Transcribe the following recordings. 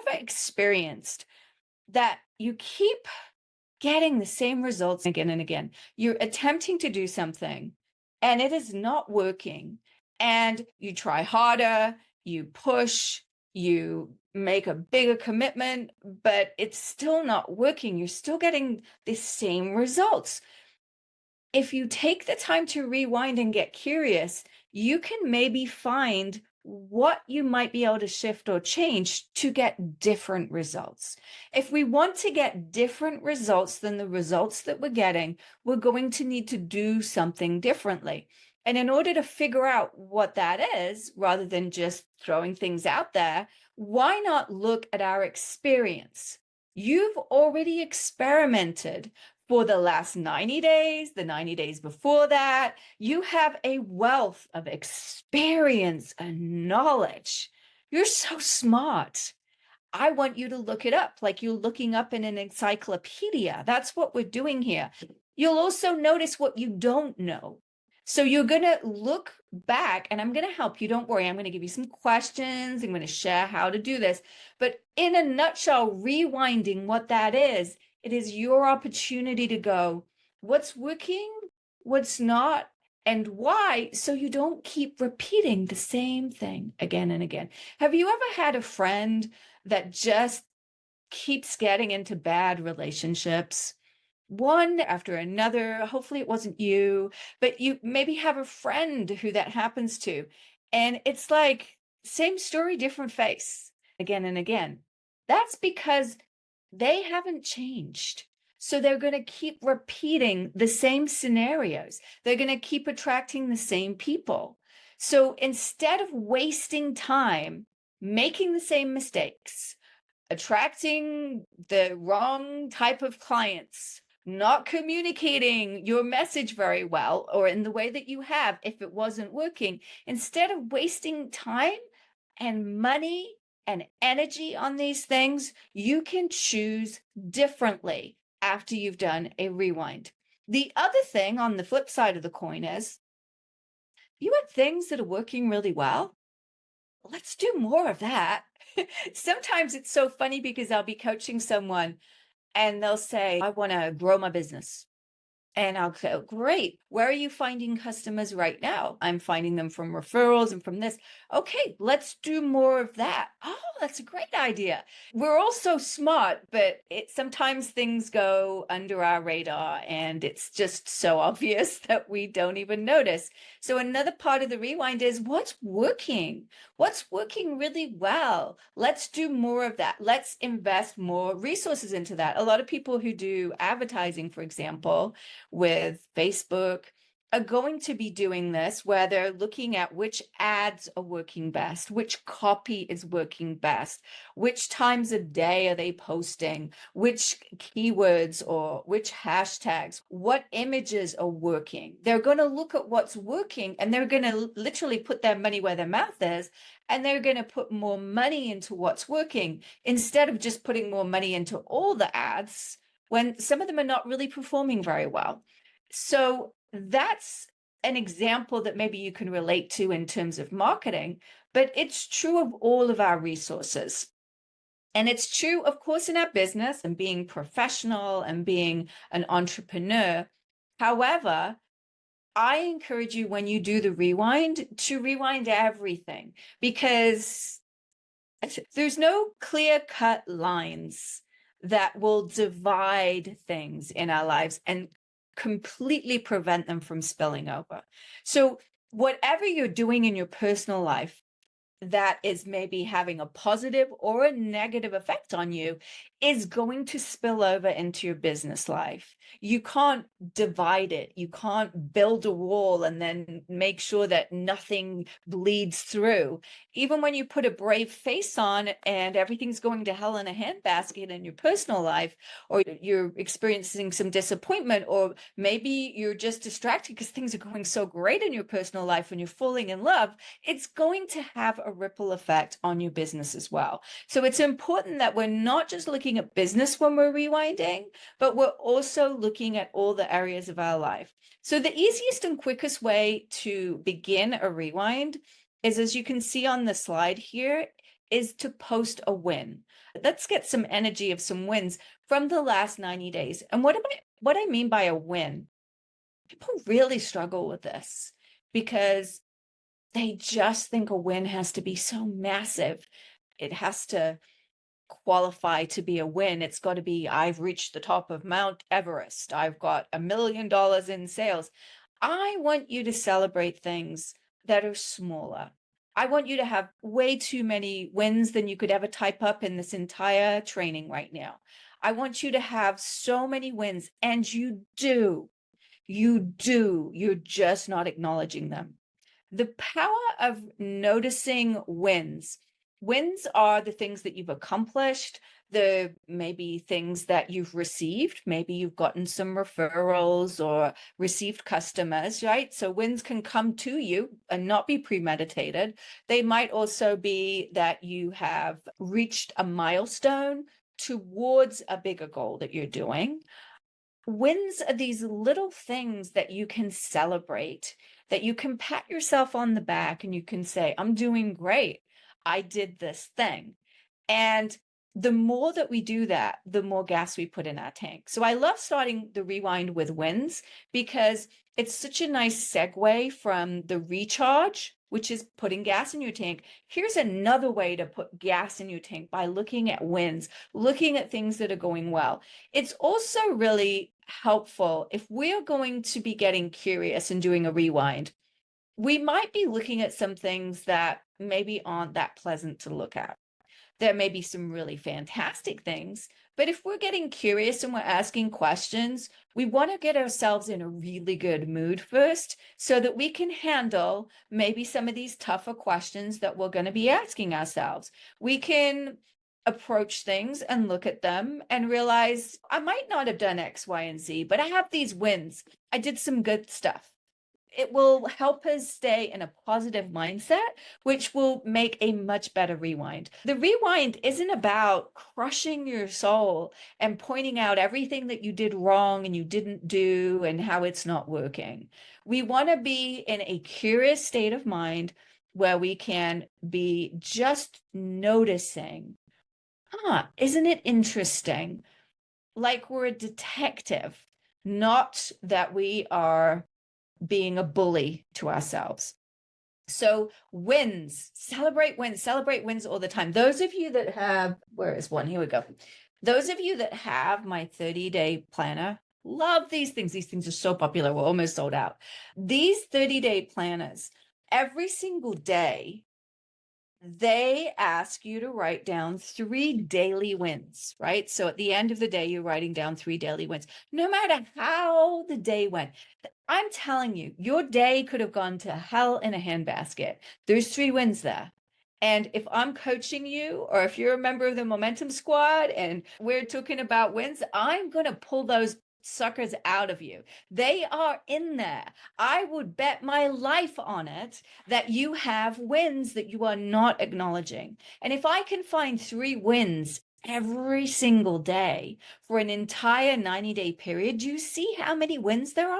ever experienced that you keep getting the same results again and again? You're attempting to do something and it is not working. And you try harder, you push, you make a bigger commitment, but it's still not working. You're still getting the same results. If you take the time to rewind and get curious, you can maybe find what you might be able to shift or change to get different results. If we want to get different results than the results that we're getting, we're going to need to do something differently. And in order to figure out what that is, rather than just throwing things out there, why not look at our experience? You've already experimented for the last 90 days, the 90 days before that. You have a wealth of experience and knowledge. You're so smart. I want you to look it up like you're looking up in an encyclopedia. That's what we're doing here. You'll also notice what you don't know. So you're going to look back, and I'm going to help you. Don't worry. I'm going to give you some questions. I'm going to share how to do this. But in a nutshell, rewinding, what that is, it is your opportunity to go, what's working, what's not, and why, so you don't keep repeating the same thing again and again. Have you ever had a friend that just keeps getting into bad relationships, one after another? Hopefully it wasn't you, but you maybe have a friend who that happens to, and it's like same story, different face again and again. That's because they haven't changed. So they're going to keep repeating the same scenarios. They're going to keep attracting the same people. So instead of wasting time making the same mistakes, attracting the wrong type of clients, not communicating your message very well, or in the way that you have, if it wasn't working, instead of wasting time and money and energy on these things, you can choose differently after you've done a rewind. The other thing on the flip side of the coin is you have things that are working really well. Let's do more of that. Sometimes it's so funny because I'll be coaching someone and they'll say, I want to grow my business. And I'll go, great. Where are you finding customers right now? I'm finding them from referrals and from this. Okay, let's do more of that. Oh, that's a great idea. We're all so smart, but sometimes things go under our radar and it's just so obvious that we don't even notice. So another part of the rewind is what's working? What's working really well? Let's do more of that. Let's invest more resources into that. A lot of people who do advertising, for example, with Facebook are going to be doing this where they're looking at which ads are working best, which copy is working best, which times of day are they posting, which keywords or which hashtags, what images are working. They're going to look at what's working and they're going to literally put their money where their mouth is, and they're going to put more money into what's working instead of just putting more money into all the ads when some of them are not really performing very well. So that's an example that maybe you can relate to in terms of marketing, but it's true of all of our resources. And it's true, of course, in our business and being professional and being an entrepreneur. However, I encourage you, when you do the rewind, to rewind everything, because there's no clear-cut lines that will divide things in our lives and completely prevent them from spilling over. So whatever you're doing in your personal life that is maybe having a positive or a negative effect on you is going to spill over into your business life. You can't divide it. You can't build a wall and then make sure that nothing bleeds through. Even when you put a brave face on and everything's going to hell in a handbasket in your personal life, or you're experiencing some disappointment, or maybe you're just distracted because things are going so great in your personal life when you're falling in love, it's going to have a ripple effect on your business as well. So it's important that we're not just looking at business when we're rewinding, but we're also looking at all the areas of our life. So the easiest and quickest way to begin a rewind is, as you can see on the slide here, is to post a win. Let's get some energy of some wins from the last 90 days. And what I mean by a win, people really struggle with this because they just think a win has to be so massive. It has to qualify to be a win. It's got to be, I've reached the top of Mount Everest. I've got $1 million in sales. I want you to celebrate things that are smaller. I want you to have way too many wins than you could ever type up in this entire training right now. I want you to have so many wins, and you do. You do. You're just not acknowledging them. The power of noticing wins. Wins are the things that you've accomplished, the maybe things that you've received. Maybe you've gotten some referrals or received customers, right? So wins can come to you and not be premeditated. They might also be that you have reached a milestone towards a bigger goal that you're doing. Wins are these little things that you can celebrate, that you can pat yourself on the back and you can say, I'm doing great. I did this thing. And the more that we do that, the more gas we put in our tank. So I love starting the rewind with wins because it's such a nice segue from the recharge, which is putting gas in your tank. Here's another way to put gas in your tank by looking at wins, looking at things that are going well. It's also really helpful if we're going to be getting curious and doing a rewind. We might be looking at some things that maybe aren't that pleasant to look at. There may be some really fantastic things, but if we're getting curious and we're asking questions, we want to get ourselves in a really good mood first so that we can handle maybe some of these tougher questions that we're going to be asking ourselves. We can approach things and look at them and realize I might not have done X, Y, and Z, but I have these wins. I did some good stuff. It will help us stay in a positive mindset, which will make a much better rewind. The rewind isn't about crushing your soul and pointing out everything that you did wrong and you didn't do and how it's not working. We want to be in a curious state of mind where we can be just noticing, isn't it interesting? Like we're a detective, not that we are being a bully to ourselves. So wins, celebrate wins all the time. Those of you that have, where is one? Here we go. Those of you that have my 30-day planner, love these things. These things are so popular. We're almost sold out. These 30-day planners, every single day, they ask you to write down 3 daily wins, right? So at the end of the day, you're writing down 3 daily wins, no matter how the day went. I'm telling you, your day could have gone to hell in a handbasket. There's 3 wins there. And if I'm coaching you, or if you're a member of the Momentum Squad and we're talking about wins, I'm going to pull those suckers out of you. They are in there. I would bet my life on it that you have wins that you are not acknowledging. And if I can find 3 wins every single day for an entire 90-day period, do you see how many wins there are?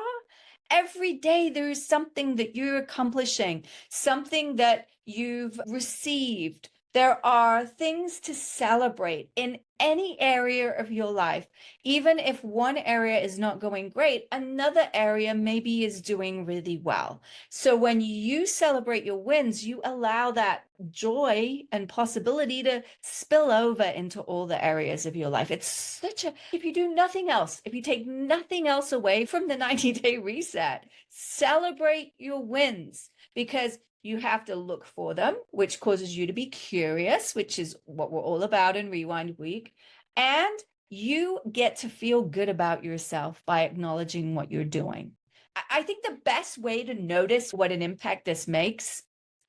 Every day there is something that you're accomplishing, something that you've received. There are things to celebrate in any area of your life. Even if one area is not going great, another area maybe is doing really well. So when you celebrate your wins, you allow that joy and possibility to spill over into all the areas of your life. It's such a, if you do nothing else, if you take nothing else away from the 90-day reset, celebrate your wins because you have to look for them, which causes you to be curious, which is what we're all about in Rewind Week. And you get to feel good about yourself by acknowledging what you're doing. I think the best way to notice what an impact this makes,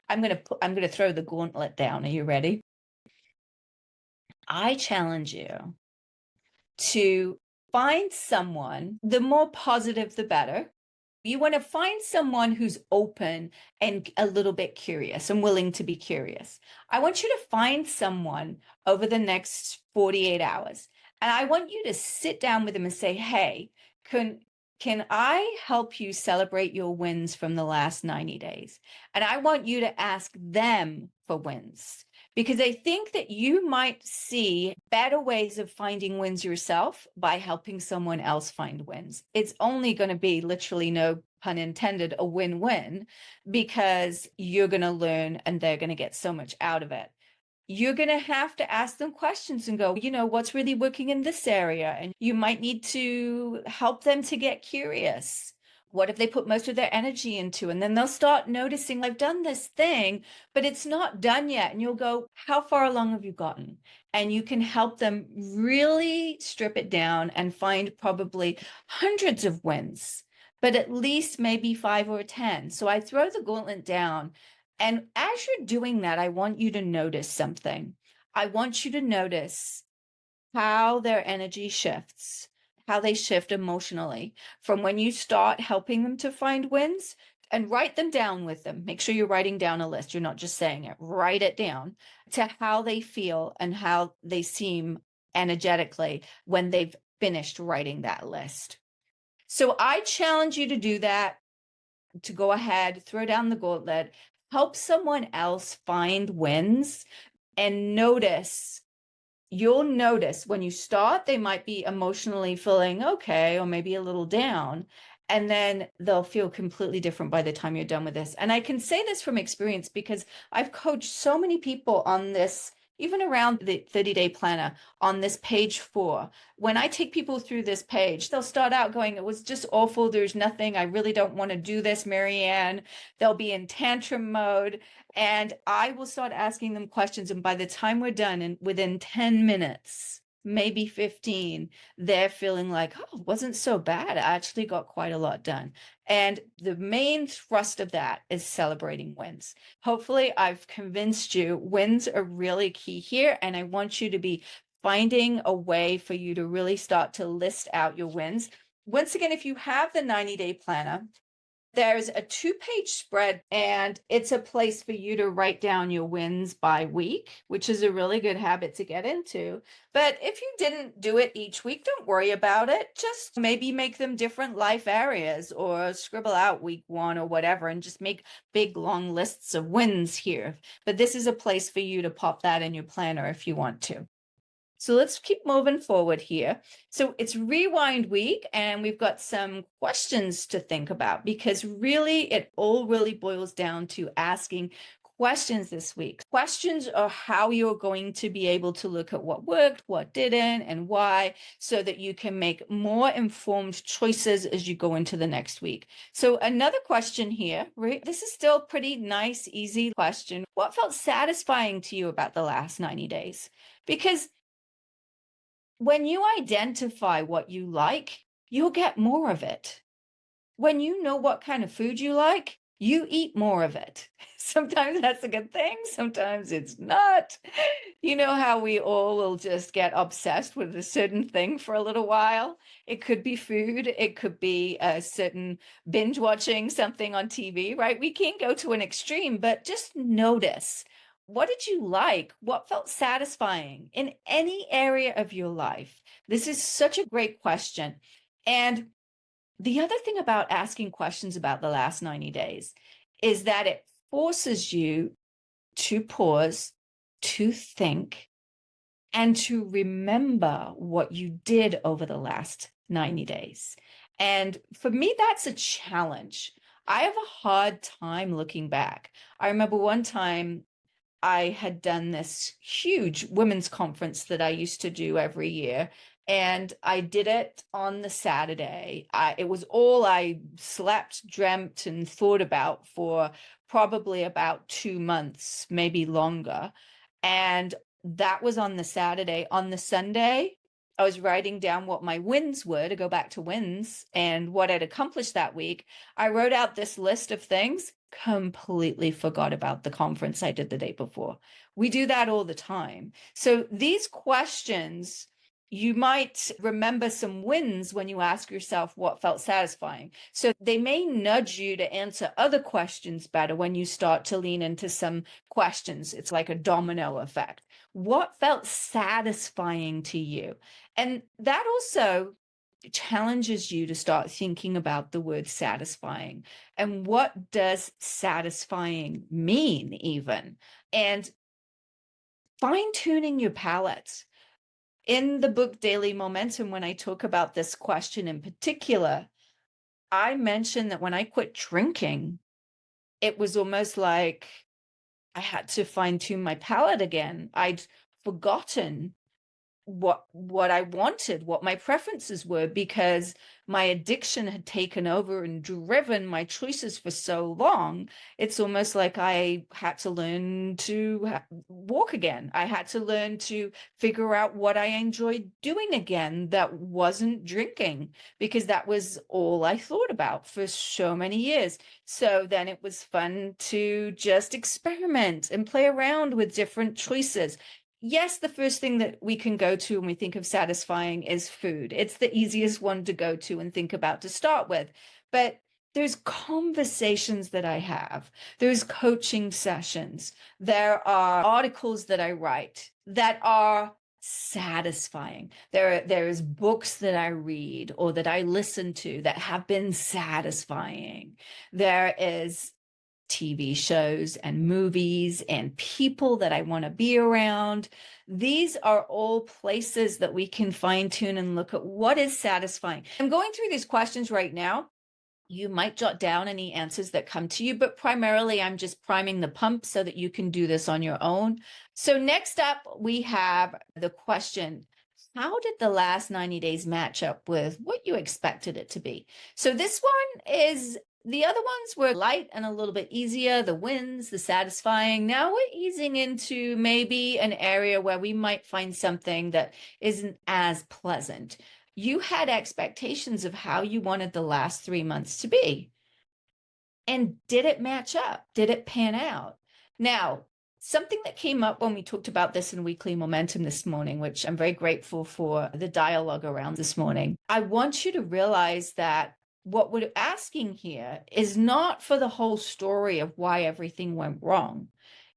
I'm going to throw the gauntlet down. Are you ready? I challenge you to find someone, the more positive, the better. You want to find someone who's open and a little bit curious and willing to be curious. I want you to find someone over the next 48 hours. And I want you to sit down with them and say, hey, can I help you celebrate your wins from the last 90 days? And I want you to ask them for wins because I think that you might see better ways of finding wins yourself by helping someone else find wins. It's only going to be, literally, no pun intended, a win-win, because you're going to learn and they're going to get so much out of it. You're going to have to ask them questions and go, what's really working in this area? And you might need to help them to get curious. What if they put most of their energy into, and then they'll start noticing, I've done this thing, but it's not done yet. And you'll go, how far along have you gotten? And you can help them really strip it down and find probably hundreds of wins, but at least maybe 5 or 10. So I throw the gauntlet down. And as you're doing that, I want you to notice something. I want you to notice how their energy shifts, how they shift emotionally from when you start helping them to find wins, and write them down with them. Make sure you're writing down a list. You're not just saying it. Write it down to how they feel and how they seem energetically when they've finished writing that list. So I challenge you to do that, to go ahead, throw down the gauntlet, help someone else find wins, and notice. You'll notice when you start, they might be emotionally feeling okay, or maybe a little down, and then they'll feel completely different by the time you're done with this. And I can say this from experience because I've coached so many people on this, even around the 30-day planner, on this page 4. When I take people through this page, they'll start out going, it was just awful. There's nothing. I really don't want to do this, Marianne. They'll be in tantrum mode. And I will start asking them questions. And by the time we're done, and within 10 minutes, maybe 15, they're feeling like, oh, it wasn't so bad. I actually got quite a lot done. And the main thrust of that is celebrating wins. Hopefully, I've convinced you wins are really key here. And I want you to be finding a way for you to really start to list out your wins. Once again, if you have the 90-day planner, there's a 2-page spread, and it's a place for you to write down your wins by week, which is a really good habit to get into. But if you didn't do it each week, don't worry about it. Just maybe make them different life areas, or scribble out week 1 or whatever, and just make big, long lists of wins here. But this is a place for you to pop that in your planner if you want to. So let's keep moving forward here. So it's rewind week, and we've got some questions to think about, because really it all really boils down to asking questions this week. Questions are how you're going to be able to look at what worked, what didn't, and why, so that you can make more informed choices as you go into the next week. So another question here, right? This is still pretty nice, easy question. What felt satisfying to you about the last 90 days? Because when you identify what you like, you'll get more of it. When you know what kind of food you like, you eat more of it. Sometimes that's a good thing, sometimes it's not. You know how we all will just get obsessed with a certain thing for a little while? It could be food, it could be a certain binge watching something on TV, right? We can't go to an extreme, but just notice. What did you like? What felt satisfying in any area of your life? This is such a great question. And the other thing about asking questions about the last 90 days is that it forces you to pause, to think, and to remember what you did over the last 90 days. And for me, that's a challenge. I have a hard time looking back. I remember one time I had done this huge women's conference that I used to do every year. And I did it on the Saturday. It was all I slept, dreamt, and thought about for probably about 2 months, maybe longer. And that was on the Saturday. On the Sunday, I was writing down what my wins were, to go back to wins and what I'd accomplished that week. I wrote out this list of things, completely forgot about the conference I did the day before. We do that all the time. So these questions, you might remember some wins when you ask yourself what felt satisfying. So they may nudge you to answer other questions better when you start to lean into some questions. It's like a domino effect. What felt satisfying to you? And that also challenges you to start thinking about the word satisfying, and what does satisfying mean even. And fine-tuning your palate. In the book Daily Momentum, when I talk about this question in particular, I mentioned that when I quit drinking, it was almost like I had to fine-tune my palate again. I'd forgotten what I wanted, what my preferences were, because my addiction had taken over and driven my choices for so long. It's almost like I had to learn to walk again. I had to learn to figure out what I enjoyed doing again that wasn't drinking, because that was all I thought about for so many years. So then it was fun to just experiment and play around with different choices. Yes, the first thing that we can go to when we think of satisfying is food. It's the easiest one to go to and think about to start with. But there's conversations that I have, there's coaching sessions, there are articles that I write that are satisfying. There's books that I read or that I listen to that have been satisfying. There is TV shows and movies and people that I want to be around. These are all places that we can fine tune and look at what is satisfying. I'm going through these questions right now. You might jot down any answers that come to you, but primarily I'm just priming the pump so that you can do this on your own. So next up, we have the question, how did the last 90 days match up with what you expected it to be? So this one is, the other ones were light and a little bit easier, the wins, the satisfying. Now we're easing into maybe an area where we might find something that isn't as pleasant. You had expectations of how you wanted the last 3 months to be. And did it match up? Did it pan out? Now, something that came up when we talked about this in Weekly Momentum this morning, which I'm very grateful for the dialogue around this morning. I want you to realize that what we're asking here is not for the whole story of why everything went wrong.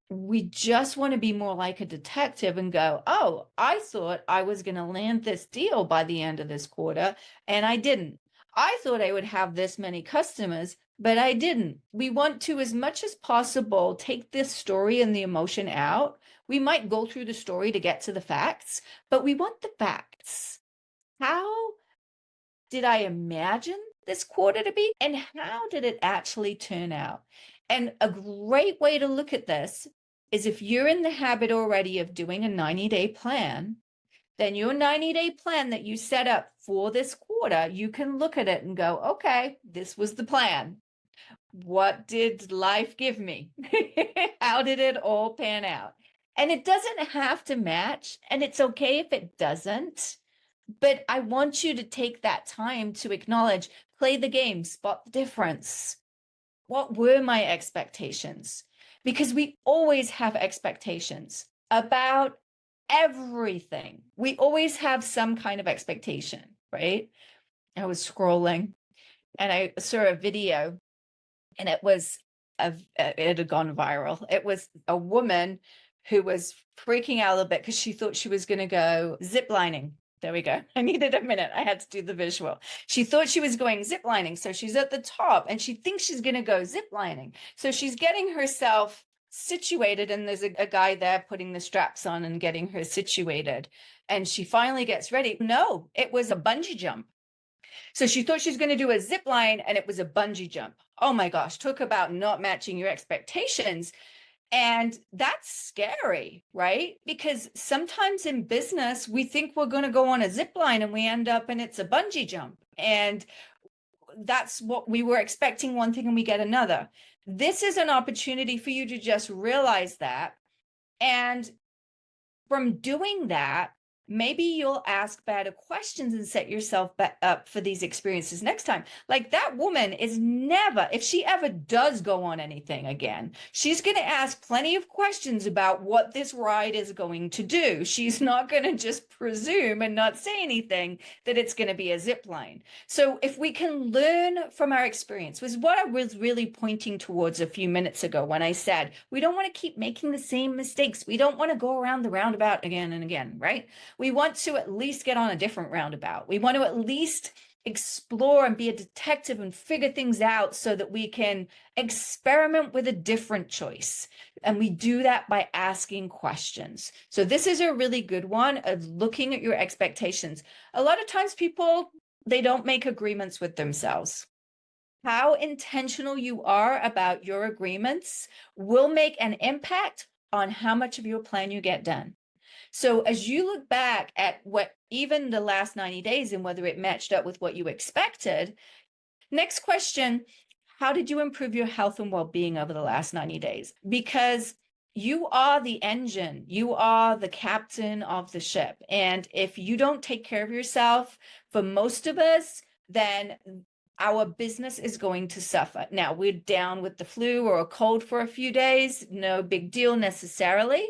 We just want to be more like a detective and go, oh, I thought I was going to land this deal by the end of this quarter, and I didn't. I thought I would have this many customers, but I didn't. We want to, as much as possible, take this story and the emotion out. We might go through the story to get to the facts, but we want the facts. How did I imagine this quarter to be? And how did it actually turn out? And a great way to look at this is if you're in the habit already of doing a 90-day plan, then your 90-day plan that you set up for this quarter, you can look at it and go, okay, this was the plan. What did life give me? How did it all pan out? And it doesn't have to match, and it's okay if it doesn't. But I want you to take that time to acknowledge, play the game, spot the difference. What were my expectations? Because we always have expectations about everything. We always have some kind of expectation, right? I was scrolling and I saw a video, and it had gone viral. It was a woman who was freaking out a little bit because she thought she was going to go ziplining. There we go. I needed a minute. I had to do the visual. She thought she was going ziplining. So she's at the top and she thinks she's going to go ziplining. So she's getting herself situated, and there's a guy there putting the straps on and getting her situated. And she finally gets ready. No, it was a bungee jump. So she thought she was going to do a zip line, and it was a bungee jump. Oh my gosh, talk about not matching your expectations. And that's scary, right? Because sometimes in business, we think we're going to go on a zip line and we end up and it's a bungee jump. And that's what we were expecting, one thing, and we get another. This is an opportunity for you to just realize that. And from doing that, maybe you'll ask better questions and set yourself up for these experiences next time. Like that woman is never, if she ever does go on anything again, she's going to ask plenty of questions about what this ride is going to do. She's not going to just presume and not say anything that it's going to be a zip line. So if we can learn from our experience, was what I was really pointing towards a few minutes ago when I said, we don't want to keep making the same mistakes. We don't want to go around the roundabout again and again, right? We want to at least get on a different roundabout. We want to at least explore and be a detective and figure things out so that we can experiment with a different choice. And we do that by asking questions. So this is a really good one of looking at your expectations. A lot of times people, they don't make agreements with themselves. How intentional you are about your agreements will make an impact on how much of your plan you get done. So as you look back at what even the last 90 days and whether it matched up with what you expected, next question, how did you improve your health and well-being over the last 90 days? Because you are the engine, you are the captain of the ship. And if you don't take care of yourself, for most of us, then our business is going to suffer. Now, we're down with the flu or a cold for a few days, no big deal necessarily,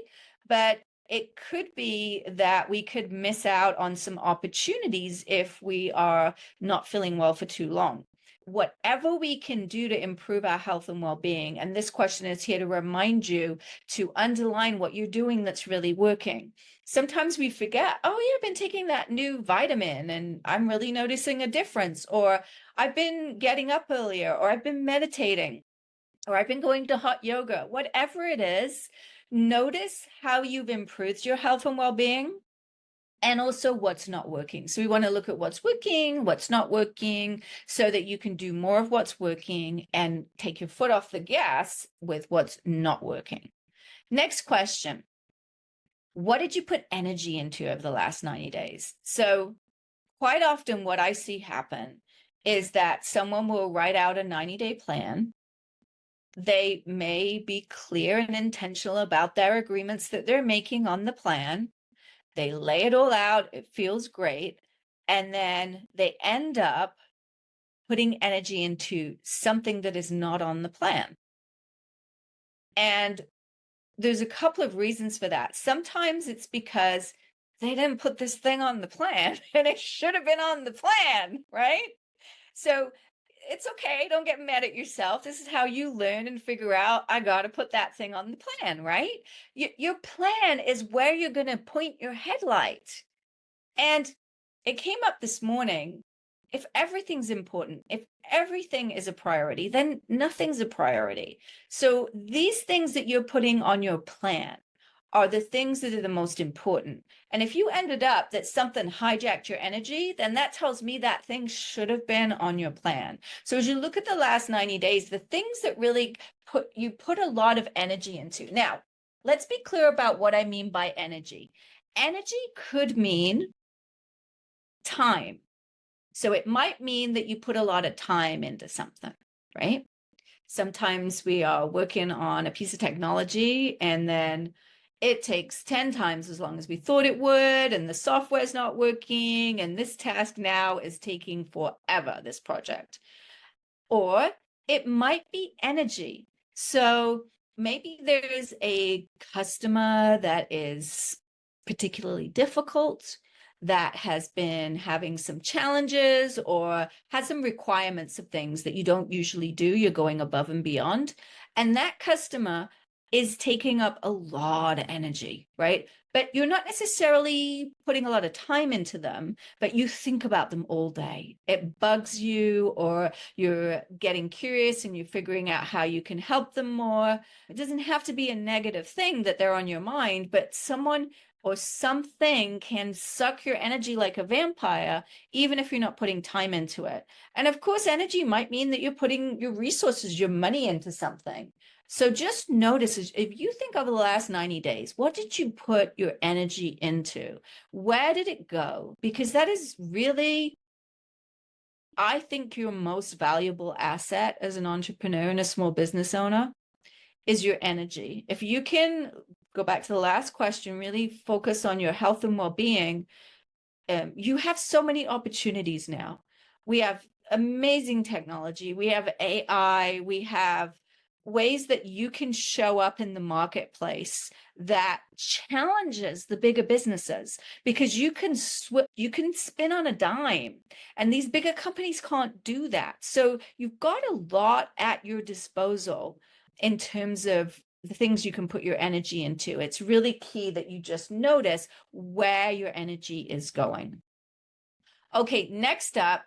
but it could be that we could miss out on some opportunities if we are not feeling well for too long. Whatever we can do to improve our health and well-being, and this question is here to remind you to underline what you're doing that's really working. Sometimes we forget, oh yeah, I've been taking that new vitamin and I'm really noticing a difference, or I've been getting up earlier, or I've been meditating, or I've been going to hot yoga. Whatever it is, notice how you've improved your health and well-being, and also what's not working. So we want to look at what's working, what's not working, so that you can do more of what's working and take your foot off the gas with what's not working. Next question. What did you put energy into over the last 90 days? So quite often what I see happen is that someone will write out a 90-day plan. They may be clear and intentional about their agreements that they're making on the plan. They lay it all out, it feels great, and then they end up putting energy into something that is not on the plan. And there's a couple of reasons for that. Sometimes it's because they didn't put this thing on the plan and it should have been on the plan, right? So it's okay. Don't get mad at yourself. This is how you learn and figure out, I got to put that thing on the plan, right? Your plan is where you're going to point your headlight. And it came up this morning. If everything's important, if everything is a priority, then nothing's a priority. So these things that you're putting on your plan are the things that are the most important. And if you ended up that something hijacked your energy, then that tells me that thing should have been on your plan. So as you look at the last 90 days, the things that really put a lot of energy into. Now, let's be clear about what I mean by energy. Energy could mean time. So it might mean that you put a lot of time into something, right? Sometimes we are working on a piece of technology and then it takes 10 times as long as we thought it would, and the software's not working, and this task now is taking forever, this project. Or it might be energy. So maybe there's a customer that is particularly difficult, that has been having some challenges or has some requirements of things that you don't usually do. You're going above and beyond. And that customer is taking up a lot of energy, right? But you're not necessarily putting a lot of time into them, but you think about them all day. It bugs you, or you're getting curious and you're figuring out how you can help them more. It doesn't have to be a negative thing that they're on your mind, but someone or something can suck your energy like a vampire, even if you're not putting time into it. And of course, energy might mean that you're putting your resources, your money into something. So just notice, if you think over the last 90 days, what did you put your energy into? Where did it go? Because that is really, I think, your most valuable asset as an entrepreneur and a small business owner is your energy. If you can go back to the last question, really focus on your health and well-being, you have so many opportunities now. We have amazing technology. We have AI. We have ways that you can show up in the marketplace that challenges the bigger businesses, because you can spin on a dime, and these bigger companies can't do that. So you've got a lot at your disposal in terms of the things you can put your energy into. It's really key that you just notice where your energy is going. Okay, next up,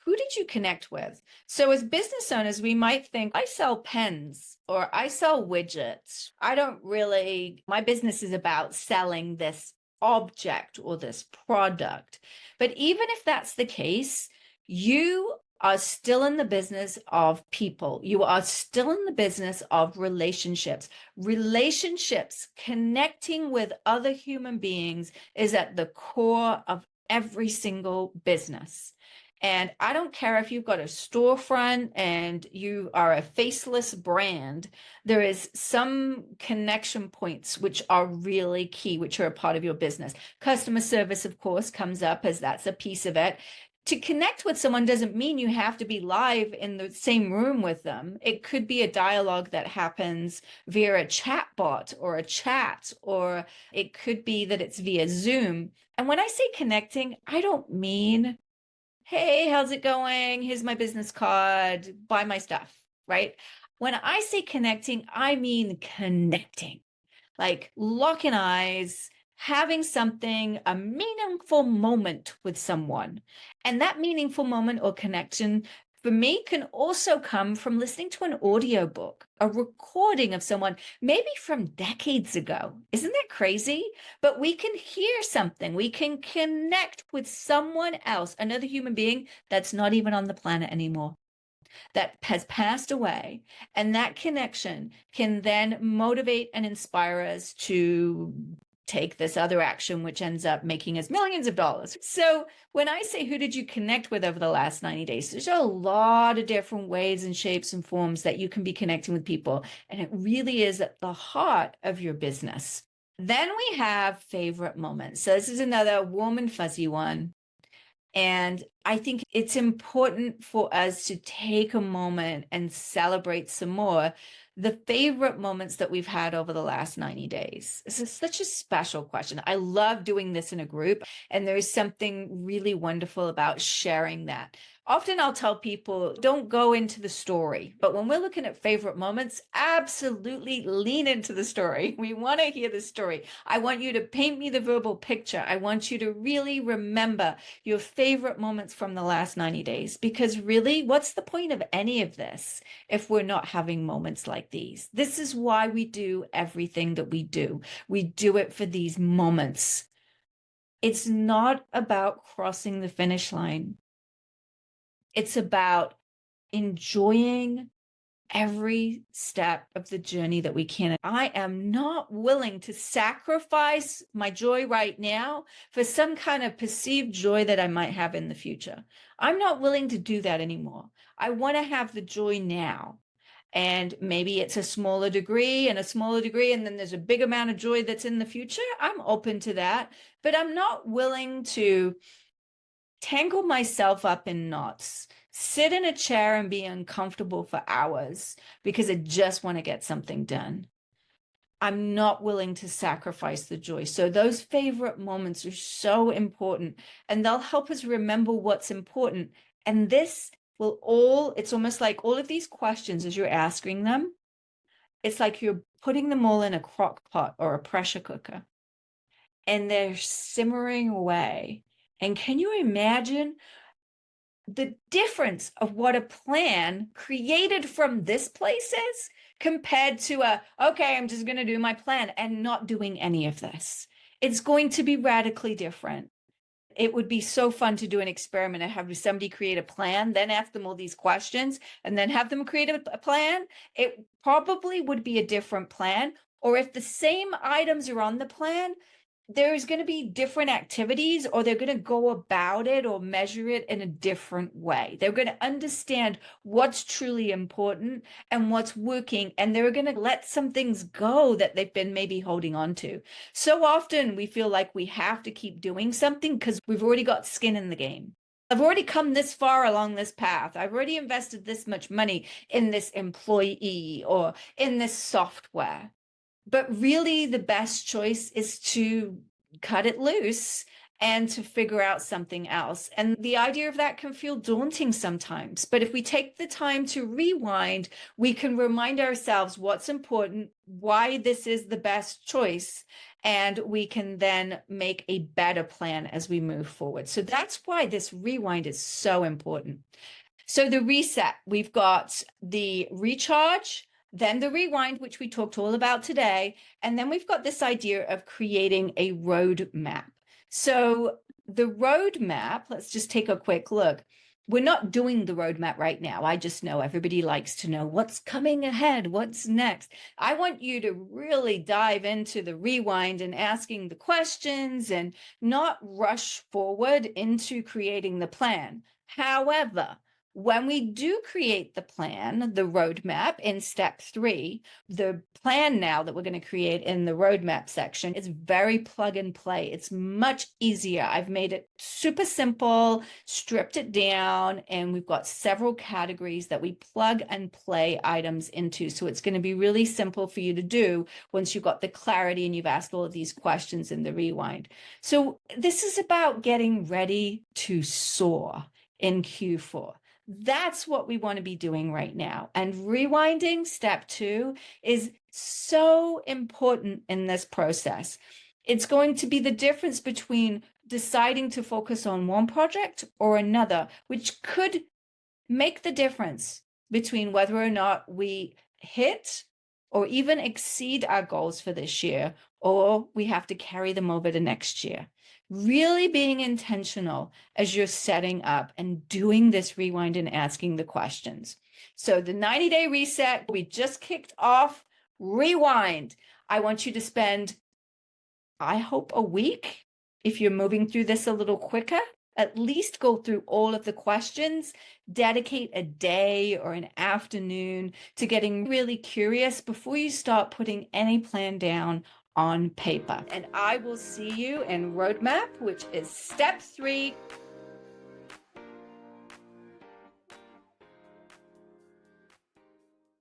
who did you connect with? So as business owners, we might think, I sell pens or I sell widgets. I don't really, my business is about selling this object or this product. But even if that's the case, you are still in the business of people. You are still in the business of relationships. Relationships, connecting with other human beings is at the core of every single business. And I don't care if you've got a storefront and you are a faceless brand, there is some connection points which are really key, which are a part of your business. Customer service, of course, comes up as that's a piece of it. To connect with someone doesn't mean you have to be live in the same room with them. It could be a dialogue that happens via a chat bot or a chat, or it could be that it's via Zoom. And when I say connecting, I don't mean, hey, how's it going? Here's my business card, buy my stuff, right? When I say connecting, I mean connecting, like locking eyes, having something, a meaningful moment with someone. And that meaningful moment or connection for me can also come from listening to an audiobook, a recording of someone, maybe from decades ago. Isn't that crazy? But we can hear something. We can connect with someone else, another human being that's not even on the planet anymore, that has passed away. And that connection can then motivate and inspire us to take this other action, which ends up making us millions of dollars. So when I say, who did you connect with over the last 90 days? There's a lot of different ways and shapes and forms that you can be connecting with people. And it really is at the heart of your business. Then we have favorite moments. So this is another warm and fuzzy one. And I think it's important for us to take a moment and celebrate some more the favorite moments that we've had over the last 90 days. This is such a special question. I love doing this in a group, and there is something really wonderful about sharing that. Often I'll tell people, don't go into the story. But when we're looking at favorite moments, absolutely lean into the story. We want to hear the story. I want you to paint me the verbal picture. I want you to really remember your favorite moments from the last 90 days. Because really, what's the point of any of this if we're not having moments like these? This is why we do everything that we do. We do it for these moments. It's not about crossing the finish line. It's about enjoying every step of the journey that we can. I am not willing to sacrifice my joy right now for some kind of perceived joy that I might have in the future. I'm not willing to do that anymore. I want to have the joy now. And maybe it's a smaller degree and a smaller degree, and then there's a big amount of joy that's in the future. I'm open to that, but I'm not willing to tangle myself up in knots, sit in a chair and be uncomfortable for hours because I just want to get something done. I'm not willing to sacrifice the joy. So those favorite moments are so important, and they'll help us remember what's important. And this will it's almost like all of these questions as you're asking them, it's like you're putting them all in a crock pot or a pressure cooker, and they're simmering away. And can you imagine the difference of what a plan created from this place is compared to okay, I'm just going to do my plan and not doing any of this? It's going to be radically different. It would be so fun to do an experiment and have somebody create a plan, then ask them all these questions, and then have them create a plan. It probably would be a different plan. Or if the same items are on the plan, there's going to be different activities, or they're going to go about it or measure it in a different way. They're going to understand what's truly important and what's working, and they're going to let some things go that they've been maybe holding on to. So often we feel like we have to keep doing something because we've already got skin in the game. I've already come this far along this path. I've already invested this much money in this employee or in this software. But really, the best choice is to cut it loose and to figure out something else. And the idea of that can feel daunting sometimes. But if we take the time to rewind, we can remind ourselves what's important, why this is the best choice, and we can then make a better plan as we move forward. So that's why this rewind is so important. So the reset, we've got the recharge, then the rewind, which we talked all about today, and then we've got this idea of creating a roadmap. So the roadmap, let's just take a quick look. We're not doing the roadmap right now. I just know everybody likes to know what's coming ahead, what's next. I want you to really dive into the rewind and asking the questions and not rush forward into creating the plan. However, when we do create the plan, the roadmap in step 3, the plan now that we're going to create in the roadmap section is very plug and play. It's much easier. I've made it super simple, stripped it down, and we've got several categories that we plug and play items into. So it's going to be really simple for you to do once you've got the clarity and you've asked all of these questions in the rewind. So this is about getting ready to soar in Q4. That's what we want to be doing right now. And rewinding, step 2, is so important in this process. It's going to be the difference between deciding to focus on one project or another, which could make the difference between whether or not we hit or even exceed our goals for this year, or we have to carry them over to next year. Really being intentional as you're setting up and doing this rewind and asking the questions. So the 90-day reset, we just kicked off. Rewind. I want you to spend, I hope, a week, if you're moving through this a little quicker, at least go through all of the questions, dedicate a day or an afternoon to getting really curious before you start putting any plan down on paper. And I will see you in roadmap, which is step 3,